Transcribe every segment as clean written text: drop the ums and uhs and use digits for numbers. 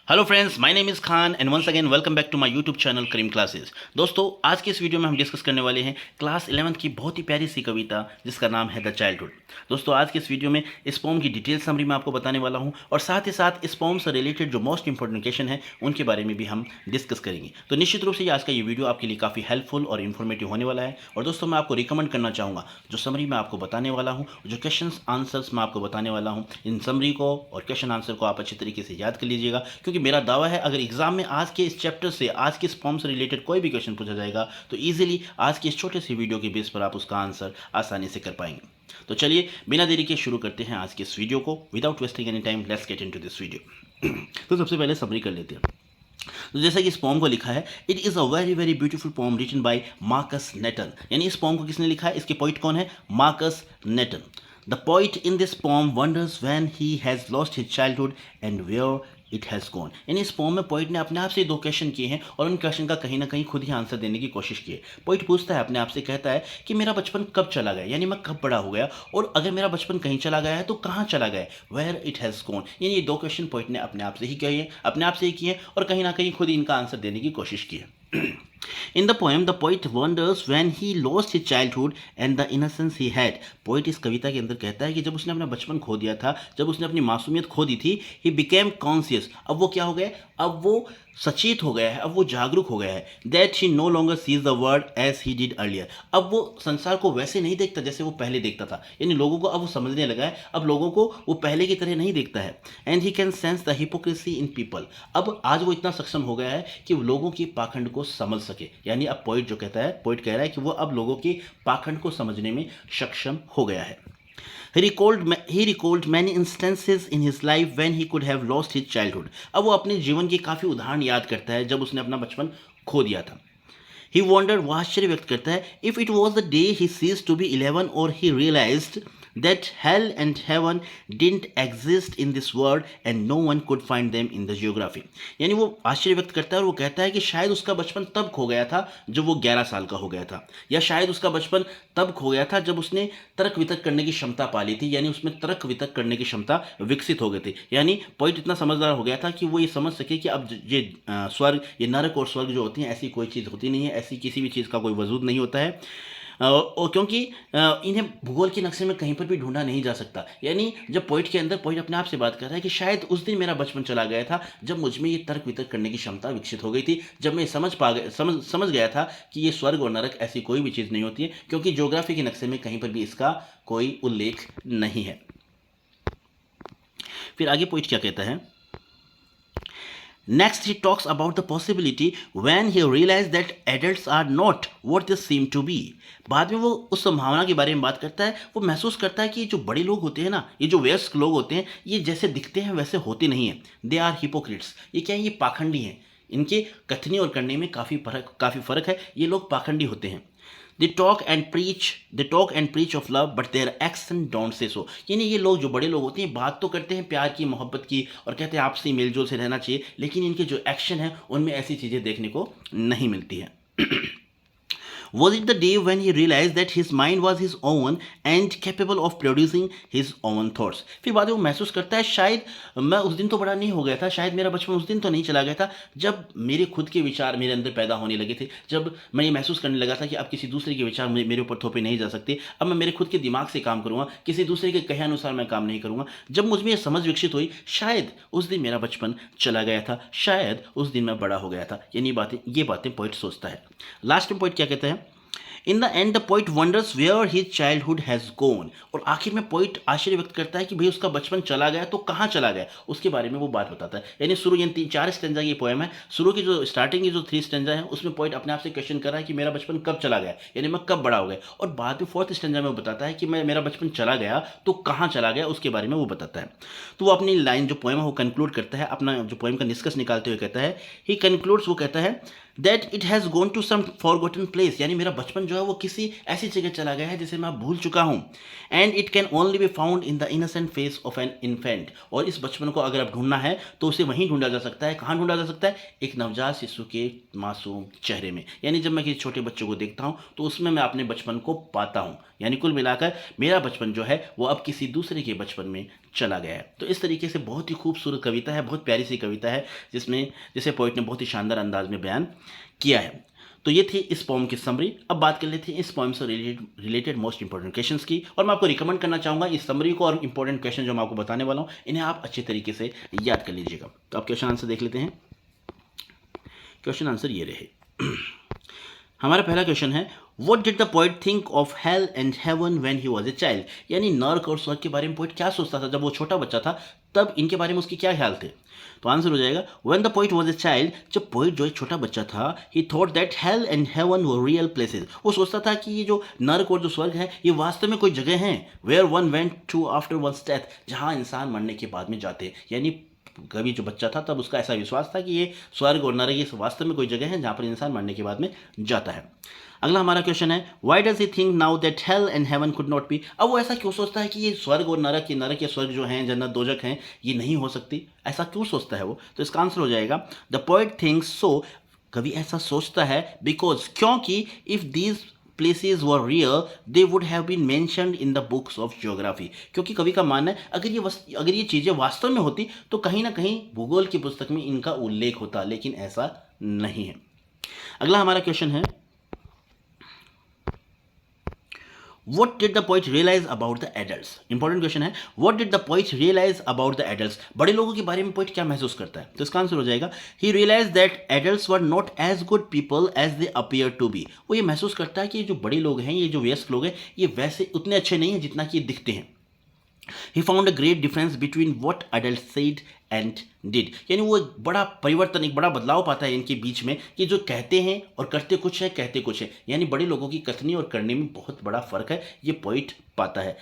Hello friends, my name is Khan and once again welcome back to my YouTube channel Karim classes. दोस्तों, आज के इस video में हम डिस्कस करने वाले हैं क्लास 11th की बहुत ही प्यारी सी कविता जिसका नाम है द चाइल्डहुड। दोस्तों, आज के इस वीडियो में इस पोम की डिटेल समरी मैं आपको बताने वाला हूं और साथ ही साथ इस पोम से रिलेटेड जो मोस्ट इंपॉर्टेंट क्वेश्चन है उनके बारे में भी हम डिस्कस करेंगे। तो निश्चित रूप से आज का ये वीडियो आपके लिए काफ़ी हेल्पफुल और इन्फॉर्मेटिव होने वाला है। और दोस्तों, मैं आपको रिकमेंड करना चाहूँगा जो समरी मैं आपको बताने वाला हूँ, जो क्वेश्चन आंसर्स मैं आपको बताने वाला हूँ, इन समरी को और क्वेश्चन आंसर को आप अच्छी तरीके से याद कर लीजिएगा, क्योंकि मेरा दावा है अगर एग्जाम में आज के इस चैप्टर से, आज के इस फॉर्म से रिलेटेड कोई भी क्वेश्चन पूछा जाएगा तो इजीली आज के इस छोटे से वीडियो के बेस पर आप उसका आंसर आसानी से कर पाएंगे। तो चलिए बिना देरी के शुरू करते हैं आज के इस वीडियो को। Without wasting any time let's get into this video. तो सबसे पहले समरी कर लेते हैं। तो जैसा कि इस पोम को लिखा है, it is a very very beautiful poem written by Markus Natten. यानी इस पोम को किसने लिखा है, इसके पोइट कौन है, Markus Natten. The poet in this poem wonders when he has lost his childhood and where it has gone. यानी इस पोम में पोइट ने अपने आप से दो क्वेश्चन किए हैं और उन क्वेश्चन का कहीं ना कहीं खुद ही आंसर देने की कोशिश की है। पोइट पूछता है अपने आप से, कहता है कि मेरा बचपन कब चला गया, यानी मैं कब बड़ा हो गया, और अगर मेरा बचपन कहीं चला गया है तो कहाँ चला गया, वेयर इट हैज़ गॉन। यानी ये दो क्वेश्चन पोइट ने अपने आप से ही किए, अपने आप से ही किए और कहीं ना कहीं खुद ही इनका आंसर देने की कोशिश की है। In the poem, the poet wonders when he lost his childhood and the innocence he had. Poet इस कविता के अंदर कहता है कि जब उसने अपना बचपन खो दिया था, जब उसने अपनी मासूमियत खो दी थी, he became conscious. अब वो क्या हो गया, अब वो सचेत हो गया है, अब वो जागरूक हो गया है। That he no longer sees the world as he did earlier. अब वो संसार को वैसे नहीं देखता जैसे वो पहले देखता था, यानी लोगों को अब वो समझने लगा है, अब लोगों को वो पहले की तरह नहीं देखता है। And he can sense the hypocrisy in people. अब आज वो इतना सक्षम हो गया है कि वो लोगों की पाखंड को समझ सके। यानी अब पोइट जो कहता है, पोइट कह रहा है कि वो अब लोगों के पाखंड को समझने में सक्षम हो गया है। He recalled many instances in his life when he could have lost his childhood. अब वो अपने जीवन के काफ़ी उदाहरण याद करता है जब उसने अपना बचपन खो दिया था। He wondered, वो आश्चर्य व्यक्त करता है, if it was the day he ceased to be 11 or he realized that hell and heaven didn't exist in this world and no one could find them in the geography. यानी वो आश्चर्य व्यक्त करता है और वो कहता है कि शायद उसका बचपन तब खो गया था जब वो 11 साल का हो गया था, या शायद उसका बचपन तब खो गया था जब उसने तर्क वितर्क करने की क्षमता पा ली थी, यानी उसमें तर्क वितर्क करने की क्षमता विकसित हो गई थी। यानी पॉइंट इतना समझदार हो गया था कि वो ये समझ सके कि अब ये स्वर्ग, ये नरक और स्वर्ग जो होती हैं ऐसी कोई चीज़ होती नहीं है, ऐसी किसी भी चीज़ का कोई वजूद नहीं होता है, और क्योंकि इन्हें भूगोल के नक्शे में कहीं पर भी ढूंढा नहीं जा सकता। यानी जब पोइट के अंदर, पोइट अपने आप से बात कर रहा है कि शायद उस दिन मेरा बचपन चला गया था जब मुझ में ये तर्क वितर्क करने की क्षमता विकसित हो गई थी, जब मैं समझ गया था कि ये स्वर्ग और नरक ऐसी कोई भी चीज़ नहीं होती है, क्योंकि ज्योग्राफी के नक्शे में कहीं पर भी इसका कोई उल्लेख नहीं है। फिर आगे पोइट क्या कहता है, Next, he talks about the possibility when he realized that adults are not what they seem to be. बाद में वो उस संभावना के बारे में बात करता है, वो महसूस करता है कि ये जो बड़े लोग होते हैं ना, ये जो वयस्क लोग होते हैं, ये जैसे दिखते हैं वैसे होते नहीं हैं। They are hypocrites. ये क्या है, ये पाखंडी हैं, इनके कथनी और करने में काफ़ी फ़र्क है, ये लोग पाखंडी होते हैं। They talk and preach of love, but their action don't say so. यानी ये लोग, जो बड़े लोग होते हैं, बात तो करते हैं प्यार की, मोहब्बत की, और कहते हैं आपसी मेलजोल से रहना चाहिए, लेकिन इनके जो एक्शन है उनमें ऐसी चीज़ें देखने को नहीं मिलती हैं। Was it the day when he realized that his mind was his own and capable of producing his own thoughts? फिर बाद में वो महसूस करता है, शायद मैं उस दिन तो बड़ा नहीं हो गया था, शायद मेरा बचपन उस दिन तो नहीं चला गया था जब मेरे खुद के विचार मेरे अंदर पैदा होने लगे थे, जब मैं ये महसूस करने लगा था कि अब किसी दूसरे के विचार मेरे ऊपर थोपे नहीं जा सकते, अब मैं मेरे खुद के दिमाग से काम करूँगा, किसी दूसरे के कहे अनुसार मैं काम नहीं करूँगा। जब मुझ में ये समझ विकसित हुई, शायद उस दिन मेरा बचपन चला गया था, शायद उस दिन मैं बड़ा हो गया था। यानी ये बातें पोइट सोचता है। लास्ट में पोइट क्या कहता है, in the end the poet wonders where his childhood has gone. और आखिर में पोइट आश्चर्य व्यक्त करता है कि भाई उसका बचपन चला गया तो कहाँ चला गया, उसके बारे में वो बात बताता है। यानी शुरू, यानी 4 स्टेंजा की पोएम है, शुरू की जो स्टार्टिंग की जो 3 स्टेंजा है उसमें पोइट अपने आप से क्वेश्चन कर रहा है कि मेरा बचपन कब चला गया, यानी मैं कब बड़ा हो गया, और बाद में 4th स्टेंजा में वो बताता है कि मेरा बचपन चला गया तो कहाँ चला गया, उसके बारे में वो बताता है। तो वो अपनी लाइन, जो पोएम है, वो कंक्लूड करता है, अपना जो पोएम का निष्कर्ष निकालते हुए कहता है, ही कंक्लूड्स, वो कहता है that it has gone to some forgotten place. यानी मेरा बचपन जो है वो किसी ऐसी जगह चला गया है जिसे मैं भूल चुका हूँ। And it can only be found in the innocent face of an infant. और इस बचपन को अगर आप ढूंढना है तो उसे वहीं ढूंढा जा सकता है। कहाँ ढूंढा जा सकता है? एक नवजात शिशु के मासूम चेहरे में। यानी जब मैं किसी छोटे बच्चों को देखता हूँ तो उसमें मैं अपने बचपन को पाता हूँ। यानी कुल मिलाकर मेरा बचपन जो है वो अब किसी दूसरे के बचपन में चला गया है। तो इस तरीके से बहुत ही खूबसूरत कविता है, बहुत प्यारी सी कविता है जिसे पोइट ने बहुत ही शानदार अंदाज में बयान किया है। तो ये थी इस पोम की समरी। अब बात कर लेते हैं इस पोम से रिलेटेड मोस्ट इंपॉर्टेंट क्वेश्चंस की। और मैं आपको रिकमेंड करना चाहूँगा इस समरी को और इंपॉर्टेंट क्वेश्चन जो मैं आपको बताने वाला हूँ इन्हें आप अच्छे तरीके से याद कर लीजिएगा। तो आप क्वेश्चन आंसर देख लेते हैं। क्वेश्चन आंसर ये रहे। हमारा पहला क्वेश्चन है, what did the poet think of hell and heaven when he was a child. यानी नर्क और स्वर्ग के बारे में पोइट क्या सोचता था जब वो छोटा बच्चा था, तब इनके बारे में उसके क्या ख्याल थे। तो आंसर हो जाएगा, when the poet was a child, जब पोइट जो एक छोटा बच्चा था, ही thought that hello and heaven were real places. वो सोचता था कि ये जो नर्क और जो स्वर्ग है ये वास्तव में कोई जगह है। Where one went to after one's death, जहाँ इंसान मरने के बाद में जाते हैं। यानी कभी जो बच्चा था तब उसका ऐसा विश्वास था कि ये स्वर्ग और नरक ये वास्तव में कोई जगह है जहाँ पर इंसान मरने के बाद में जाता है। अगला हमारा क्वेश्चन है, why does he think now that hello and heaven could not be. अब वो ऐसा क्यों सोचता है कि ये स्वर्ग और नरक या स्वर्ग जो हैं, जन्नत दोजख हैं, ये नहीं हो सकती। ऐसा क्यों सोचता है वो? तो इसका आंसर हो जाएगा, द पोएट थिंक्स सो। कवि ऐसा सोचता है बिकॉज, क्योंकि if these places were real they would have been mentioned in the books of geography। क्योंकि कवि का मानना है अगर ये चीज़ें वास्तव में होती तो कहीं ना कहीं भूगोल की पुस्तक में इनका उल्लेख होता, लेकिन ऐसा नहीं है। अगला हमारा क्वेश्चन है, What did the poet realize about the adults? Important question है, What did the poet realize about the adults? बड़े लोगों के बारे में पोइट क्या महसूस करता है? तो इसका आंसर हो जाएगा, He realized that adults were not as good people as they appear to be। वो ये महसूस करता है कि ये जो बड़े लोग हैं, ये जो वयस्क लोग हैं, ये वैसे उतने अच्छे नहीं हैं जितना कि ये दिखते हैं। He found a great difference between what adults said and did। यानी वो एक बड़ा परिवर्तन, एक बड़ा बदलाव पाता है इनके बीच में कि जो कहते हैं और करते कुछ है, कहते कुछ है। यानी बड़े लोगों की कथनी और करने में बहुत बड़ा फर्क है, ये पोइट पाता है।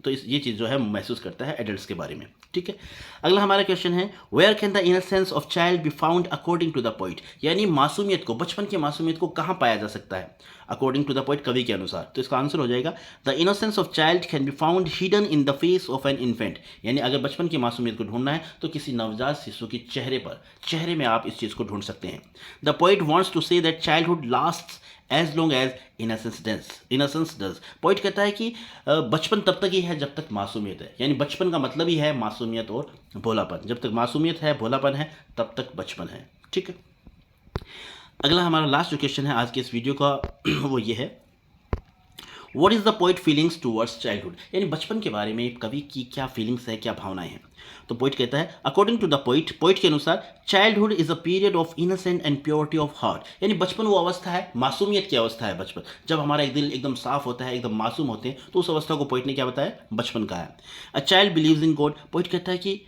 ये चीज़ जो है महसूस करता है एडल्ट्स के बारे में। ठीक है, अगला हमारा क्वेश्चन है, where can the innocence of child be found according to the poet. यानी मासूमियत को, बचपन की मासूमियत को कहाँ पाया जा सकता है अकॉर्डिंग टू द पोइट, कवि के अनुसार। तो इसका आंसर हो जाएगा, the innocence of child can be found hidden in the face of an infant. यानी अगर बचपन की मासूमियत को ढूंढना है तो किसी नवजात शिशु के चेहरे में आप इस चीज़ को ढूंढ सकते हैं। The poet wants to say that childhood lasts as long as innocence does. Poet कहता है कि बचपन तब तक ही है जब तक मासूमियत है। यानी बचपन का मतलब ही है मासूमियत और भोलापन। जब तक मासूमियत है, भोलापन है, तब तक बचपन है। ठीक है, अगला हमारा लास्ट जो क्वेश्चन है आज के इस वीडियो का वो ये है, what is the poet feelings towards childhood. यानी बचपन के बारे में कवि की क्या फीलिंग्स है, क्या भावनाएं हैं। तो पोइट कहता है, अकॉर्डिंग टू द पोइट के अनुसार, childhood is a period of innocent and purity of heart. यानी बचपन वो अवस्था है, मासूमियत की अवस्था है बचपन, जब हमारा एक दिल एकदम साफ होता है, एकदम मासूम होते हैं, तो उस अवस्था को पोइट ने क्या बताया, बचपन कहा है। A child believes in God. Poet कहता है कि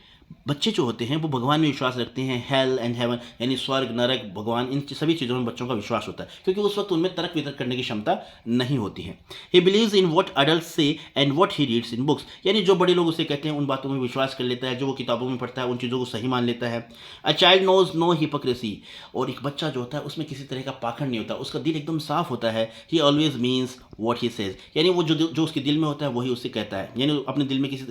बच्चे जो होते हैं वो भगवान में विश्वास रखते हैं। हेल एंड हेवन यानी स्वर्ग, नरक, भगवान, इन सभी चीज़ों में बच्चों का विश्वास होता है, क्योंकि उस वक्त उनमें तर्क वितर्क करने की क्षमता नहीं होती है। He believes in what adults say and what he reads in books. यानी जो बड़े लोग उसे कहते हैं उन बातों में विश्वास कर लेता है, जो वो किताबों में पढ़ता है उन चीज़ों को सही मान लेता है। A child knows no hypocrisy. और एक बच्चा जो होता है उसमें किसी तरह का पाखंड नहीं होता, उसका दिल एकदम साफ होता है। ही always means what he says. यानी वो जो उसके दिल में होता है वही उससे कहता है। यानी अपने दिल में किसी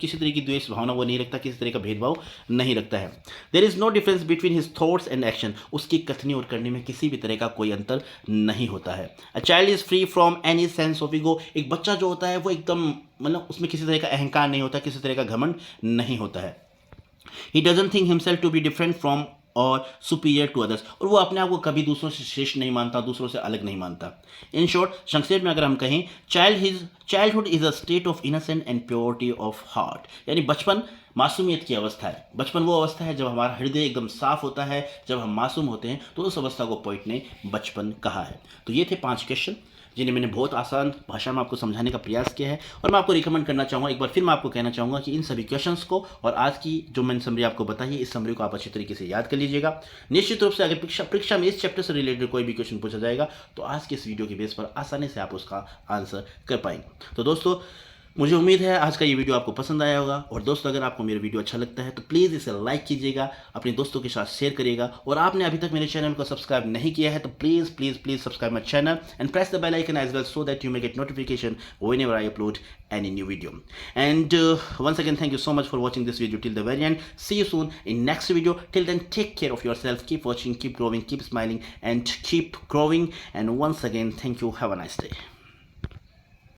तरह की द्वेष भावना वो नहीं रखता, किसी तरह का भेदभाव नहीं रखता है। There is no difference between his thoughts and action. उसकी कथनी और करने में किसी भी तरह का कोई अंतर नहीं होता है। A child is free from any sense of ego. एक बच्चा जो होता है वो एकदम मतलब उसमें किसी तरह का अहंकार नहीं होता, किसी तरह का घमंड नहीं होता है। He doesn't think himself to be different from और सुपीरियर टू अदर्स। और वो अपने आप को कभी दूसरों से श्रेष्ठ नहीं मानता, दूसरों से अलग नहीं मानता। इन शॉर्ट, संक्षेप में अगर हम कहें, childhood is a state of innocent and purity of heart. यानी बचपन मासूमियत की अवस्था है। बचपन वो अवस्था है जब हमारा हृदय एकदम साफ होता है, जब हम मासूम होते हैं, तो उस अवस्था को पोइट ने बचपन कहा है। तो ये थे 5 क्वेश्चन जिन्हें मैंने बहुत आसान भाषा में आपको समझाने का प्रयास किया है। और मैं आपको रिकमेंड करना चाहूँगा, एक बार फिर मैं आपको कहना चाहूँगा कि इन सभी क्वेश्चंस को और आज की जो मैंने समरी आपको बताई है, इस समरी को आप अच्छी तरीके से याद कर लीजिएगा। निश्चित रूप से अगर परीक्षा में इस चैप्टर से रिलेटेड कोई भी क्वेश्चन पूछा जाएगा तो आज के इस वीडियो के बेस पर आसानी से आप उसका आंसर कर पाएंगे। तो दोस्तों, मुझे उम्मीद है आज का ये वीडियो आपको पसंद आया होगा। और दोस्तों, अगर आपको मेरा वीडियो अच्छा लगता है तो प्लीज़ इसे लाइक कीजिएगा, अपने दोस्तों के साथ शेयर करिएगा। और आपने अभी तक मेरे चैनल को सब्सक्राइब नहीं किया है तो please please please subscribe my channel and press the bell icon as well so that you may get notification whenever I upload any new video. And once again, thank you so much for watching this video till the very end. See you soon in next video. Till then, take care of yourself. Keep watching, keep growing, keep smiling, and keep growing. And once again, thank you. Have a nice day.